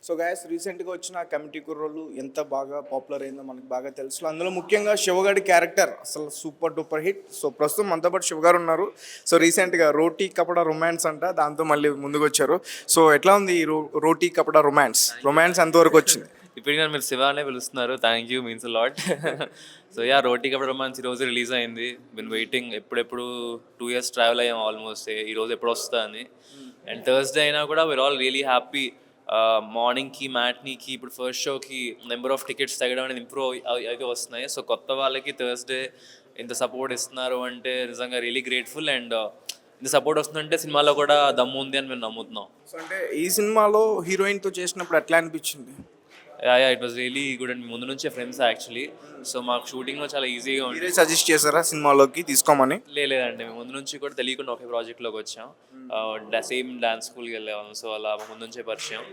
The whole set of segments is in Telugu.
సో గైస్ రీసెంట్గా వచ్చిన కమిటీ కుర్రోళ్ళు ఎంత బాగా పాపులర్ అయిందో మనకు బాగా తెలుసు. అందులో ముఖ్యంగా శివగాడి క్యారెక్టర్ అసలు సూపర్ డూపర్ హిట్. సో ప్రస్తుతం మనతో పాటు శివగారు ఉన్నారు. సో రీసెంట్గా రోటీ కపడా రొమాన్స్ అంట, దాంతో మళ్ళీ ముందుకు వచ్చారు. సో ఎట్లా ఉంది ఈ రోటీ కపడా రొమాన్స్ ఎంతవరకు వచ్చింది? ఇప్పటికీ మీరు శివ అనే పిలుస్తున్నారు, thank you, means lot. So yeah, roti కపడ romance ఈరోజు రిలీజ్ అయింది. బిన్ వెయిటింగ్, ఎప్పుడెప్పుడు 2 years ట్రావెల్ అయ్యాం ఆల్మోస్ట్, ఈరోజు ఎప్పుడు వస్తా అని. అండ్ థర్స్డే అయినా కూడా వీఆర్ ఆల్ రియలీ హ్యాపీ. మార్నింగ్కి మ్యాట్నీకి ఇప్పుడు ఫస్ట్ షోకి నెంబర్ ఆఫ్ టికెట్స్ తగ్గడం అనేది ఇంప్రూవ్ అయితే వస్తున్నాయి. సో కొత్త వాళ్ళకి థర్స్డే ఇంత సపోర్ట్ ఇస్తున్నారు అంటే నిజంగా రియలీ గ్రేట్ఫుల్. అండ్ ఇంత సపోర్ట్ వస్తుందంటే సినిమాలో కూడా దమ్ము ఉంది అని మేము నమ్ముతున్నాం. సో అంటే ఈ సినిమాలో హీరోయిన్తో చేసినప్పుడు ఎట్లా అనిపించింది? Yeah, it was really good. And ముందు నుంచే ఫ్రెండ్స్ యాక్చువల్లీ. సో మాకు షూటింగ్లో చాలా ఈజీగా ఉంది. మీరే సజెస్ట్ చేశారా సినిమాలోకి తీసుకోమని? లేదండి, మేము ముందు నుంచి కూడా తెలియకుండా ఒకే ప్రాజెక్ట్లోకి వచ్చాం. సేమ్ డాన్స్ స్కూల్కి వెళ్ళేవాళ్ళం, సో అలా ముందు నుంచే పరిచయం.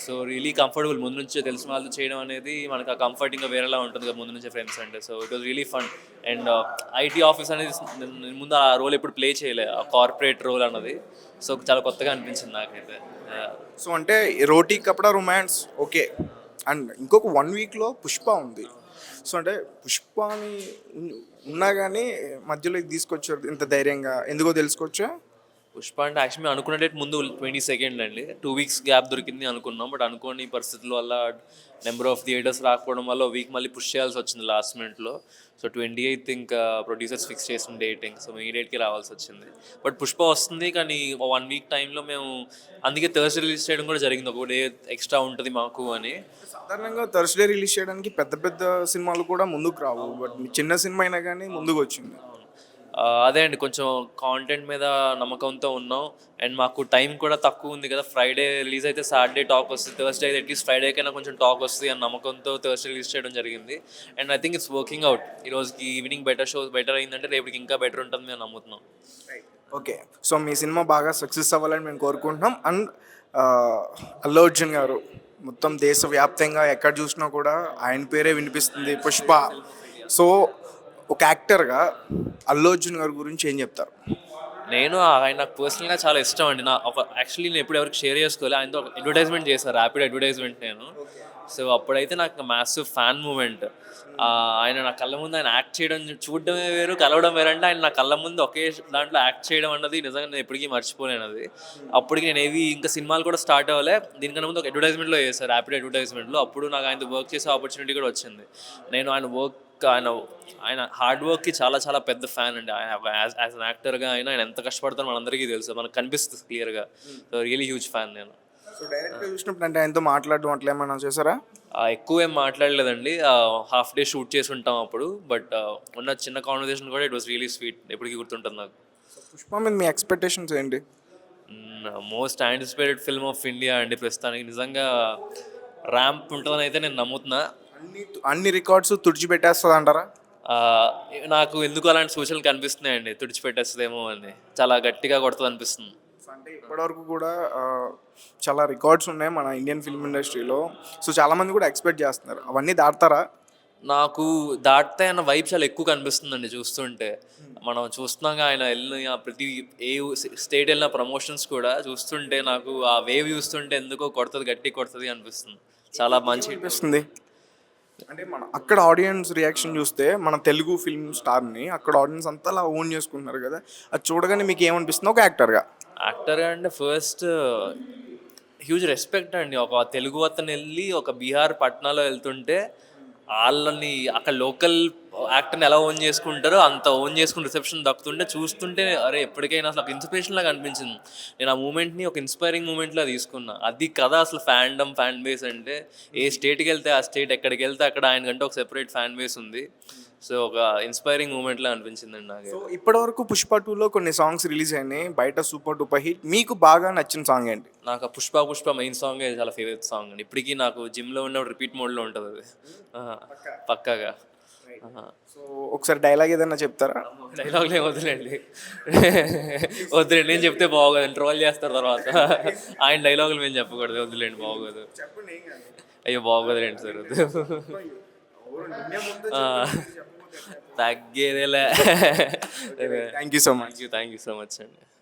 So really comfortable. ముందు నుంచే తెలిసిన వాళ్ళతో చేయడం అనేది మనకు ఆ కంఫర్టింగ్గా వేరేలా ఉంటుంది కదా ముందు నుంచే ఫ్రెండ్స్ అంటే. So it was really fun. And IT office అనేది ముందు ఆ రోల్ ఎప్పుడు ప్లే చేయలేదు, ఆ కార్పొరేట్ రోల్ అన్నది. సో చాలా కొత్తగా అనిపించింది నాకైతే. సో అంటే రోటీ కపడా రొమాన్స్ ఓకే, అండ్ ఇంకొక 1 weekలో పుష్ప ఉంది. సో అంటే పుష్పని ఉన్నా కానీ మధ్యలో తీసుకొచ్చారు ఇంత ధైర్యంగా, ఎందుకో తెలుసుకోవచ్చా? పుష్ప అంటే యాక్చువల్లీ మేము అనుకున్న డేట్ ముందు 22nd అండి. 2 weeks గ్యాప్ దొరికింది అనుకున్నాం. బట్ అనుకోని పరిస్థితుల వల్ల నెంబర్ ఆఫ్ థియేటర్స్ రాకపోవడం వల్ల వీక్ మళ్ళీ పుష్ చేయాల్సి వచ్చింది లాస్ట్ మినిట్లో. సో 28th ఇంకా ప్రొడ్యూసర్స్ ఫిక్స్ చేసిన డేటింగ్, సో ఈ డేట్కి రావాల్సి వచ్చింది. బట్ పుష్ప వస్తుంది, కానీ 1 week టైంలో మేము అందుకే థర్స్డే రిలీజ్ చేయడం కూడా జరిగింది. ఒక డే ఎక్స్ట్రా ఉంటుంది మాకు అని. సాధారణంగా థర్స్డే రిలీజ్ చేయడానికి పెద్ద పెద్ద సినిమాలు కూడా ముందుకు రావు, బట్ చిన్న సినిమా అయినా కానీ ముందుకు వచ్చింది. అదే అండి, కొంచెం కాంటెంట్ మీద నమ్మకంతో ఉన్నాం. అండ్ మాకు టైం కూడా తక్కువ ఉంది కదా. ఫ్రైడే రిలీజ్ అయితే సాటర్డే టాక్ వస్తుంది, థర్స్డే అయితే అట్లీస్ట్ ఫ్రైడే కైనా కొంచెం టాక్ వస్తుంది అని నమ్మకంతో థర్స్డే రిలీజ్ చేయడం జరిగింది. And I think it's working out. ఈరోజుకి ఈవినింగ్ బెటర్ అయిందంటే రేపటికి ఇంకా బెటర్ ఉంటుంది మేము నమ్ముతున్నాం. ఓకే, సో మీ సినిమా బాగా సక్సెస్ అవ్వాలని మేము కోరుకుంటున్నాం. అండ్ అల్లు అర్జున్ గారు మొత్తం దేశవ్యాప్తంగా ఎక్కడ చూసినా కూడా ఆయన పేరే వినిపిస్తుంది, పుష్ప. సో ఒక యాక్టర్గా అల్లు అర్జున్ గారి గురించి ఏం చెప్తారు? ఆయన నాకు పర్సనల్గా చాలా ఇష్టం అండి. యాక్చువల్లీ నేను ఎప్పుడు ఎవరికి షేర్ చేసుకోవాలి, ఆయనతో ఒక అడ్వర్టైజ్మెంట్ చేశాను, ర్యాపిడ్ అడ్వర్టైజ్మెంట్ నేను. సో అప్పుడైతే నాకు మ్యాసివ్ ఫ్యాన్ మూమెంట్. ఆయన నా కళ్ళ ముందు ఆయన యాక్ట్ చేయడం చూడడమే వేరు, కలవడం వేరంటే ఆయన నా కళ్ళ ముందు ఒకే దాంట్లో యాక్ట్ చేయడం అన్నది నిజంగా నేను ఎప్పటికీ మర్చిపోలేను అది. అప్పటికి నేను ఇంకా సినిమాలు కూడా స్టార్ట్ అవ్వలే, దీనికన్నా ముందు ఒక అడ్వర్టైజ్మెంట్లో చేశాను, ర్యాపిడ్ అడ్వర్టైజ్మెంట్లో. అప్పుడు నాకు ఆయనతో వర్క్ చేసే ఆపర్చునిటీ కూడా వచ్చింది. నేను ఆయన హార్డ్ వర్క్కి చాలా చాలా పెద్ద ఫ్యాన్ అండి. యాజ్ అన్ యాక్టర్గా ఆయన ఎంత కష్టపడతారో మనందరికీ తెలుసు, మనకు కనిపిస్తుంది క్లియర్గా. సో రియలీ హ్యూజ్ ఫ్యాన్ నేను. సో డైరెక్ట్గా చూసినప్పుడు అంటే ఆయనతో మాట్లాడడం అట్లా ఏమన్నా చేశారా? ఎక్కువ ఏం మాట్లాడలేదండి, హాఫ్ డే షూట్ చేసి ఉంటాం అప్పుడు. బట్ ఉన్న చిన్న కాన్వర్జేషన్ కూడా ఇట్ వాస్ రియలీ స్వీట్, ఎప్పటికీ గుర్తుంటుంది నాకు. పుష్ప మీద మీ ఎక్స్పెక్టేషన్స్ ఏంటి? Most anticipated film of India అండి ప్రస్తుతానికి. నిజంగా ర్యాంప్ ఉంటుందని అయితే నేను నమ్ముతున్నా. అన్ని రికార్డ్స్ తుడిచిపెట్టేస్తుంది అంటారా? నాకు ఎందుకు అలాంటి సూచనలు కనిపిస్తున్నాయండి, తుడిచిపెట్టేస్తుందేమో అని. చాలా గట్టిగా కొడుతుంది అనిపిస్తుంది. అంటే ఇప్పటివరకు కూడా చాలా రికార్డ్స్ ఉన్నాయి మన ఇండియన్ ఫిల్మ్ ఇండస్ట్రీలో. సో చాలామంది కూడా ఎక్స్పెక్ట్ చేస్తున్నారు, అవన్నీ దాటుతారా? నాకు దాటితే అన్న వైబ్ చాలా ఎక్కువ కనిపిస్తుందండి చూస్తుంటే. మనం చూస్తున్నాగా ఆయన వెళ్ళిన ప్రతి ఏ స్టేట్ వెళ్ళిన ప్రమోషన్స్ కూడా చూస్తుంటే నాకు ఆ వేవ్ చూస్తుంటే ఎందుకో గట్టి కొడుతుంది అనిపిస్తుంది. చాలా మంచి అనిపిస్తుంది. అంటే మన అక్కడ ఆడియన్స్ రియాక్షన్ చూస్తే మన తెలుగు ఫిల్మ్ స్టార్ని అక్కడ ఆడియన్స్ అంతా అలా ఓన్ చేసుకుంటున్నారు కదా, అది చూడగానే మీకు ఏమనిపిస్తుంది ఒక యాక్టర్గా అంటే ఫస్ట్ హ్యూజ్ రెస్పెక్ట్ అండి. ఒక తెలుగు అతను వెళ్ళి ఒక బీహార్ పట్నాలో వెళ్తుంటే వాళ్ళని అక్కడ లోకల్ యాక్టర్ని ఎలా ఓన్ చేసుకుంటారో అంత ఓన్ చేసుకుని రిసెప్షన్ దక్కుతుంటే చూస్తుంటే అరే ఎప్పటికైనా అసలు ఒక ఇన్స్పిరేషన్ లాగా అనిపించింది. నేను ఆ మూమెంట్ని ఒక ఇన్స్పైరింగ్ మూమెంట్లా తీసుకున్నా. అది కదా అసలు ఫ్యాన్ బేస్ అంటే. ఏ స్టేట్కి వెళ్తే ఆ స్టేట్, ఎక్కడికి వెళ్తే అక్కడ ఆయనకంటే ఒక సెపరేట్ ఫ్యాన్ బేస్ ఉంది. సో ఒక ఇన్స్పైరింగ్ మూమెంట్లా అనిపించిందండి నాకు. సో ఇప్పటివరకు పుష్ప 2లో కొన్ని సాంగ్స్ రిలీజ్ అయినాయి, బయట సూపర్ డూపర్ హిట్. మీకు బాగా నచ్చిన సాంగ్ ఏంటి? నాకు ఆ పుష్ప మెయిన్ సాంగ్ చాలా ఫేవరెట్ సాంగ్ అండి. ఇప్పటికీ నాకు జిమ్లో ఉన్నప్పుడు రిపీట్ మోడ్లో ఉంటుంది అది పక్కాగా. సో ఒకసారి డైలాగ్ ఏదైనా చెప్తారా? డైలాగ్లు ఏం వద్దులేండి, నేను చెప్తే బాగోదు, ట్రోల్ చేస్తారు తర్వాత. ఆయన డైలాగులు మేము చెప్పకూడదు, వద్దులేండి, బాగోదు. అయ్యో బాగోదులేండి సార్, వద్దు. తగ్గేదేలే. థ్యాంక్ యూ సో మచ్ అండి.